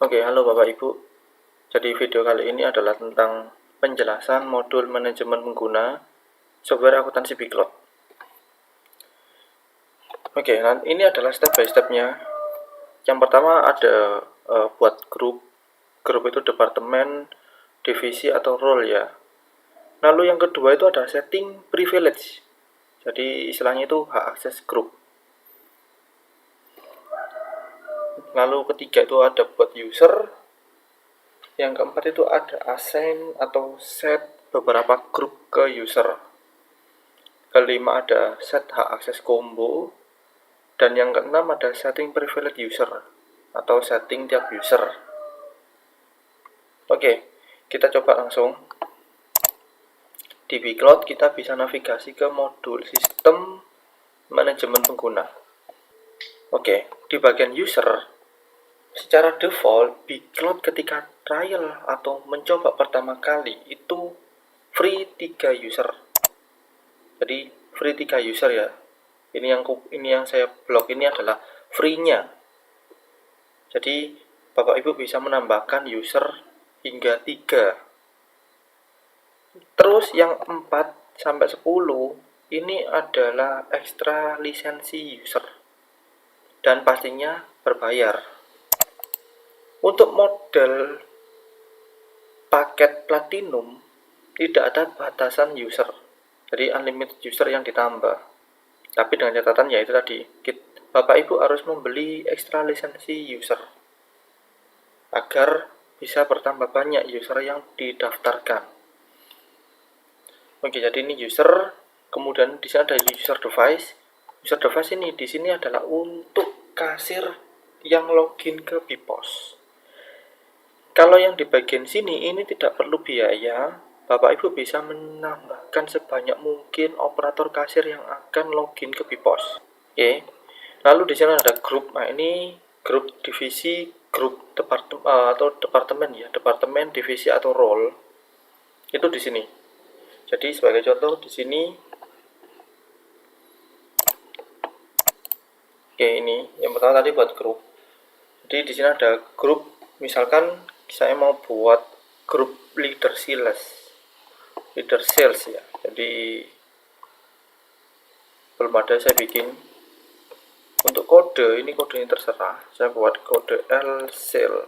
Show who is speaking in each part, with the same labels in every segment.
Speaker 1: Oke, halo Bapak Ibu. Jadi video kali ini adalah tentang penjelasan modul manajemen pengguna software akuntansi Bcloud. Oke, nah ini adalah step by stepnya. Yang pertama ada buat grup. Grup itu departemen, divisi atau role ya. Lalu yang kedua itu ada setting privilege. Jadi istilahnya itu hak akses grup. Lalu ketiga itu ada buat user. Yang keempat itu ada assign atau set beberapa grup ke user. Kelima ada set hak akses combo. Dan yang keenam ada setting privilege user atau setting tiap user. Oke, kita coba langsung. Di Bcloud kita bisa navigasi ke modul sistem manajemen pengguna. Oke, di bagian user, secara default Bcloud ketika trial atau mencoba pertama kali itu free 3 user. Jadi free 3 user ya. Ini yang saya blok ini adalah free-nya. Jadi Bapak Ibu bisa menambahkan user hingga 3. Terus yang 4 sampai 10 ini adalah ekstra lisensi user. Dan pastinya berbayar. Untuk model paket platinum tidak ada batasan user. Jadi unlimited user yang ditambah. Tapi dengan catatan yaitu tadi, Bapak Ibu harus membeli ekstra lisensi user agar bisa bertambah banyak user yang didaftarkan. Oke, jadi ini user, kemudian di sini ada user device. User device ini di sini adalah untuk kasir yang login ke BPOS. Kalau yang di bagian sini ini tidak perlu biaya. Bapak Ibu bisa menambahkan sebanyak mungkin operator kasir yang akan login ke BPOS. Oke. Lalu di sini ada grup. Nah, ini grup divisi, grup departemen ya, departemen, divisi atau role. Itu di sini. Jadi sebagai contoh di sini. Oke, ini yang pertama tadi buat grup. Jadi di sini ada grup, misalkan saya mau buat grup leader sales ya. Jadi belum ada, saya bikin. Untuk kode ini terserah, saya buat kode L sale.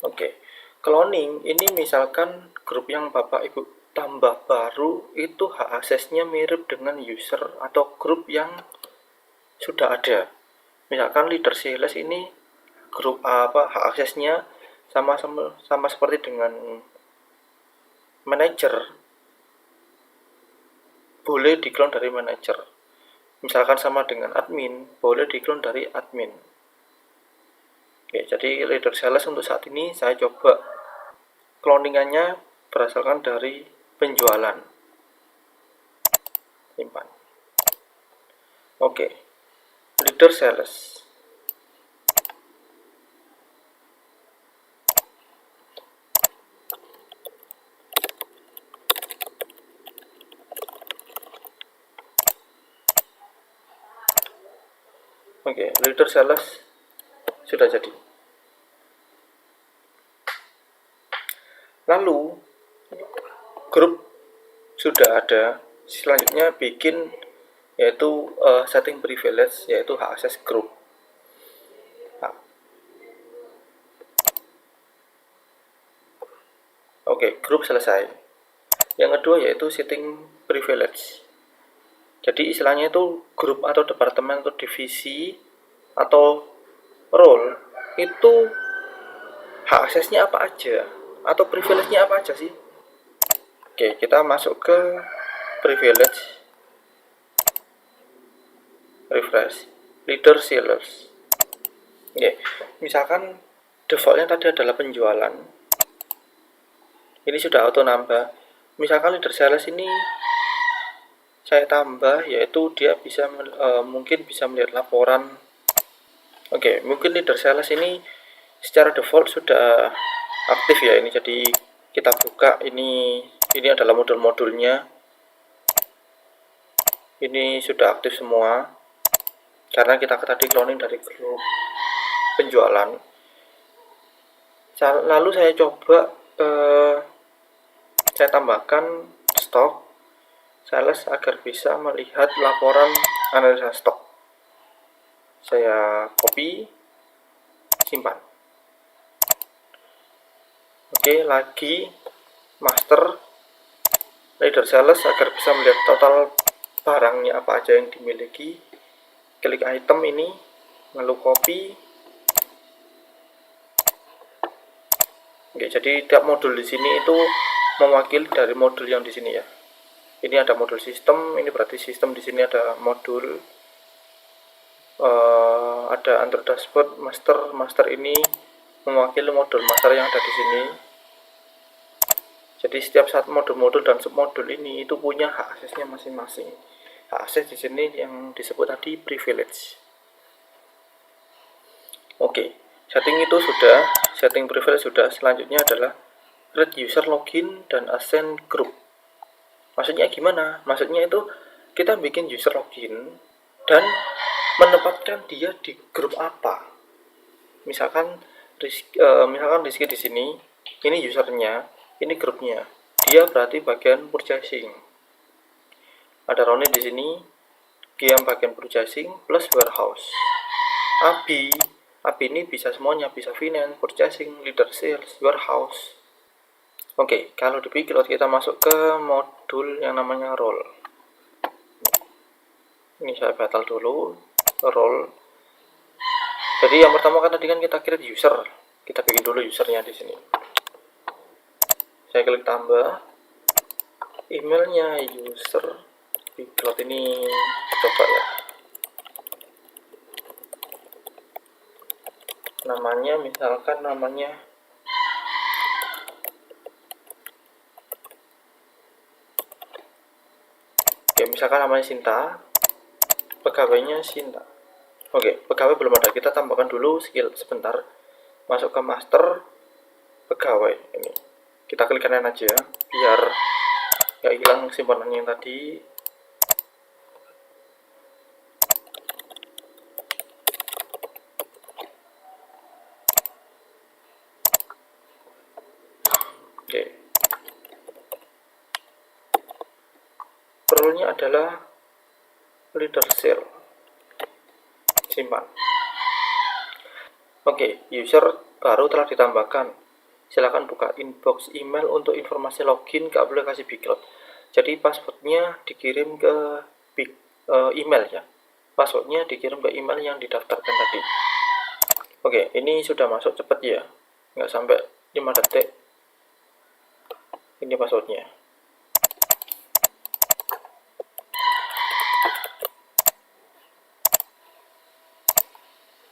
Speaker 1: Oke, cloning ini misalkan grup yang Bapak Ibu tambah baru itu hak aksesnya mirip dengan user atau grup yang sudah ada. Misalkan leader sales ini grup hak aksesnya sama seperti dengan manager, boleh diklon dari manager. Misalkan sama dengan admin, boleh diklon dari admin. Oke, jadi leader sales untuk saat ini saya coba cloningannya berdasarkan dari penjualan. Simpan. Oke, leader sales. Oke, leader sales sudah jadi. Lalu grup sudah ada. Selanjutnya bikin yaitu setting privilege, yaitu hak akses grup. Oke, grup selesai. Yang kedua yaitu setting privilege. Jadi istilahnya itu grup atau departemen atau divisi atau role itu hak aksesnya apa aja atau privilege-nya apa aja sih? Oke, kita masuk ke privilege, refresh, leader sales. Oke, misalkan defaultnya tadi adalah penjualan. Ini sudah auto nambah. Misalkan leader sales ini saya tambah, yaitu dia bisa mungkin bisa melihat laporan. Oke, mungkin leader sales ini secara default sudah aktif ya ini. Jadi kita buka ini adalah modul-modulnya. Ini sudah aktif semua. karena kita tadi cloning dari grup penjualan. Lalu saya coba saya tambahkan stok sales agar bisa melihat laporan analisa stok. Saya copy, simpan. Oke, lagi master leader sales agar bisa melihat total barangnya apa aja yang dimiliki. Klik item ini, lalu copy. Oke, jadi tiap modul di sini itu mewakili dari modul yang di sini ya. Ini ada modul sistem, ini berarti sistem di sini ada modul, ada Android dashboard, master ini mewakili modul master yang ada di sini. Jadi setiap saat modul-modul dan submodul ini itu punya hak aksesnya masing-masing. Hak akses di sini yang disebut tadi privilege. Oke, setting itu sudah, setting privilege sudah. Selanjutnya adalah create user login dan assign group. Maksudnya gimana? Maksudnya itu kita bikin user login dan menempatkan dia di grup apa. Misalkan Rizky di sini, ini usernya, ini grupnya. Dia berarti bagian purchasing. Ada Roni di sini, dia bagian purchasing plus warehouse. Abi ini bisa semuanya, bisa finance, purchasing, leader sales, warehouse. Oke, kalau di Piglot kita masuk ke modul yang namanya role. Ini saya batal dulu, role. Jadi yang pertama kan tadi kan kita create user. Kita bikin dulu usernya di sini. Saya klik tambah, emailnya user Piglot ini coba ya. Namanya misalkan namanya misalkan namanya Sinta, pegawainya Sinta. Oke, pegawai belum ada, kita tambahkan dulu skill sebentar. Masuk ke master pegawai ini, kita klik kanan aja biar nggak hilang simpanannya yang tadi. Oke, role-nya adalah leader sale, simpan. Oke, user baru telah ditambahkan. Silakan buka inbox email untuk informasi login ke aplikasi Piglot. Jadi passwordnya dikirim ke email ya. Passwordnya dikirim ke email yang didaftarkan tadi. Oke, ini sudah masuk cepat ya, nggak sampai 5 detik. Ini passwordnya.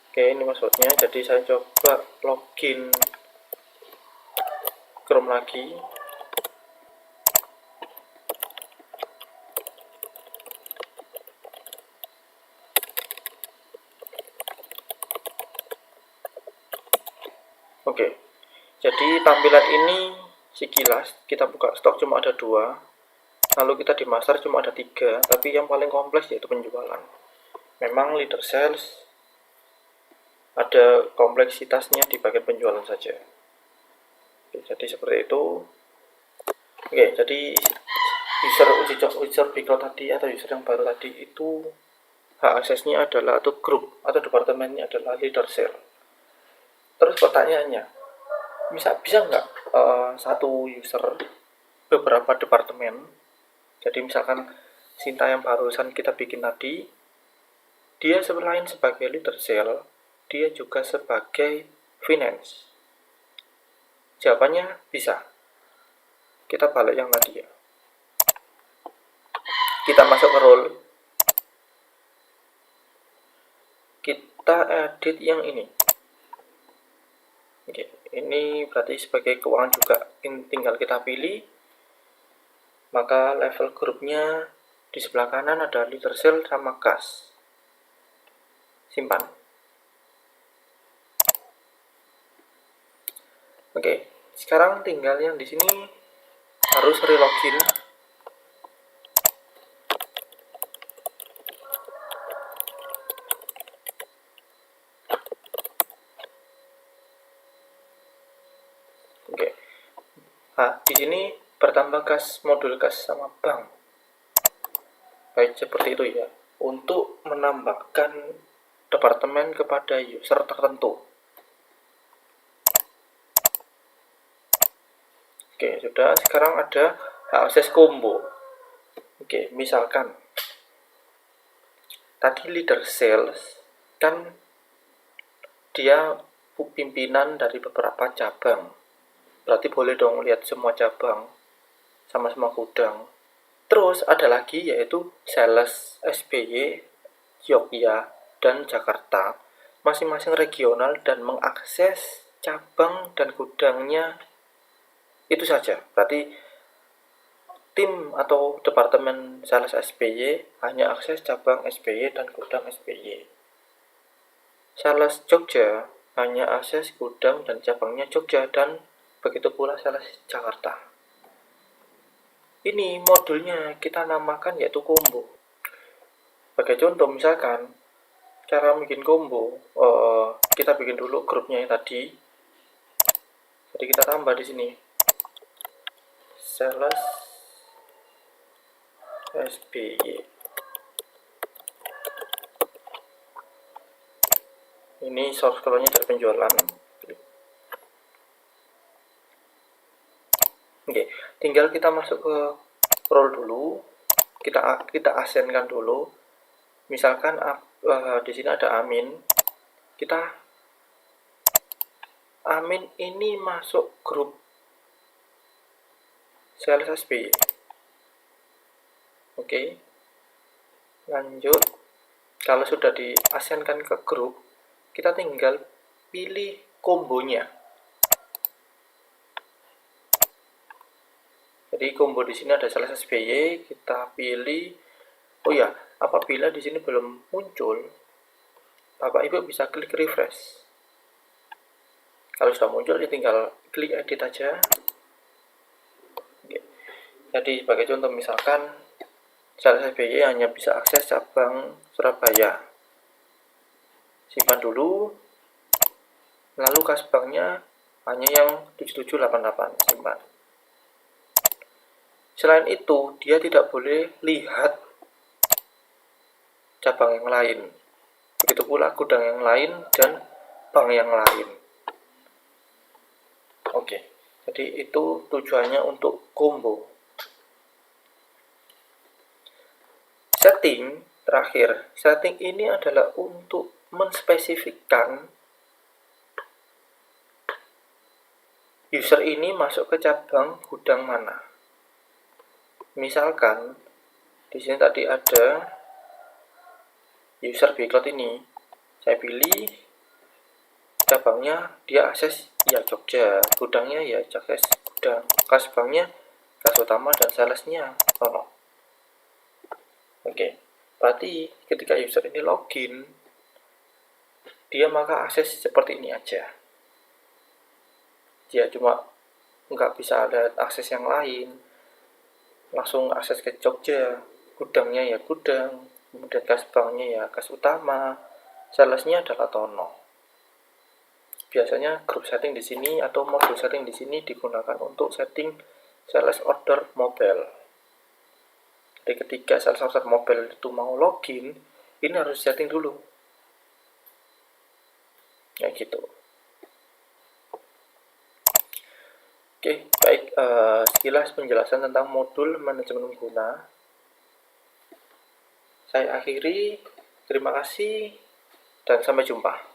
Speaker 1: Oke, ini passwordnya. Jadi saya coba login Chrome lagi. Oke, jadi tampilan ini sekilas kita buka stok cuma ada 2, lalu kita di master cuma ada 3, tapi yang paling kompleks yaitu penjualan. Memang leader sales ada kompleksitasnya di bagian penjualan saja. Oke, jadi seperti itu. Oke, jadi user Piglot tadi atau user yang baru tadi itu hak aksesnya adalah, atau grup atau departemennya adalah leader sales. Terus pertanyaannya, bisa nggak satu user beberapa departemen? Jadi misalkan Sinta yang barusan kita bikin tadi, dia selain sebagai leader sales, dia juga sebagai finance. Jawabannya bisa. Kita balik yang tadi ya. Kita masuk ke role. Kita edit yang ini. Oke, ini berarti sebagai keuangan juga. Tinggal kita pilih. Maka level grupnya di sebelah kanan ada leader sales sama kas. Simpan. Oke, sekarang tinggal yang di sini harus relogin. Nah, di sini bertambah kas modul kas sama bank. Baik, seperti itu ya. Untuk menambahkan departemen kepada user tertentu. Oke, sudah. Sekarang ada akses combo. Oke, misalkan tadi leader sales kan dia pimpinan dari beberapa cabang. Berarti boleh dong lihat semua cabang sama semua gudang. Terus ada lagi yaitu sales SBY, Jogja, dan Jakarta. Masing-masing regional dan mengakses cabang dan gudangnya itu saja. Berarti tim atau departemen sales SBY hanya akses cabang SBY dan gudang SBY. Sales Jogja hanya akses gudang dan cabangnya Jogja, dan begitu pula sales Jakarta. Ini modulnya kita namakan yaitu combo. Sebagai contoh, misalkan cara bikin combo, kita bikin dulu grupnya yang tadi. Jadi kita tambah di sini sales SBY. Ini source colornya dari penjualan. Oke, tinggal kita masuk ke role dulu. Kita asenkan dulu. Misalkan di sini ada Amin. Amin ini masuk grup sales SBY. Oke. Lanjut. Kalau sudah diasenkan ke grup, kita tinggal pilih kombonya. Jadi combo di sini ada sales SBY, kita pilih. Oh ya, apabila di sini belum muncul, Bapak Ibu bisa klik refresh. Kalau sudah muncul, ya tinggal klik edit aja. Oke. Jadi sebagai contoh, misalkan sales SBY hanya bisa akses cabang Surabaya. Simpan dulu. Lalu kas banknya hanya yang 7788, simpan. Selain itu, dia tidak boleh lihat cabang yang lain. Begitu pula gudang yang lain dan bank yang lain. Oke, jadi itu tujuannya untuk combo. Setting terakhir, setting ini adalah untuk menspesifikkan user ini masuk ke cabang gudang mana. Misalkan di sini tadi ada user Bcloud ini, saya pilih cabangnya dia akses ya Jogja, gudangnya ya akses gudang, kas banknya kas utama, dan salesnya Rono. Oke, berarti ketika user ini login, dia maka akses seperti ini aja. Dia cuma nggak bisa ada akses yang lain, langsung akses ke Jogja, gudangnya ya gudang, kemudian kas banknya ya kas utama, salesnya adalah Tono. Biasanya grup setting di sini atau modul setting di sini digunakan untuk setting sales order mobile. Jadi ketika sales order mobile itu mau login, ini harus setting dulu. Ya gitu. Oke, baik. Sekilas penjelasan tentang modul manajemen pengguna. Saya akhiri. Terima kasih dan sampai jumpa.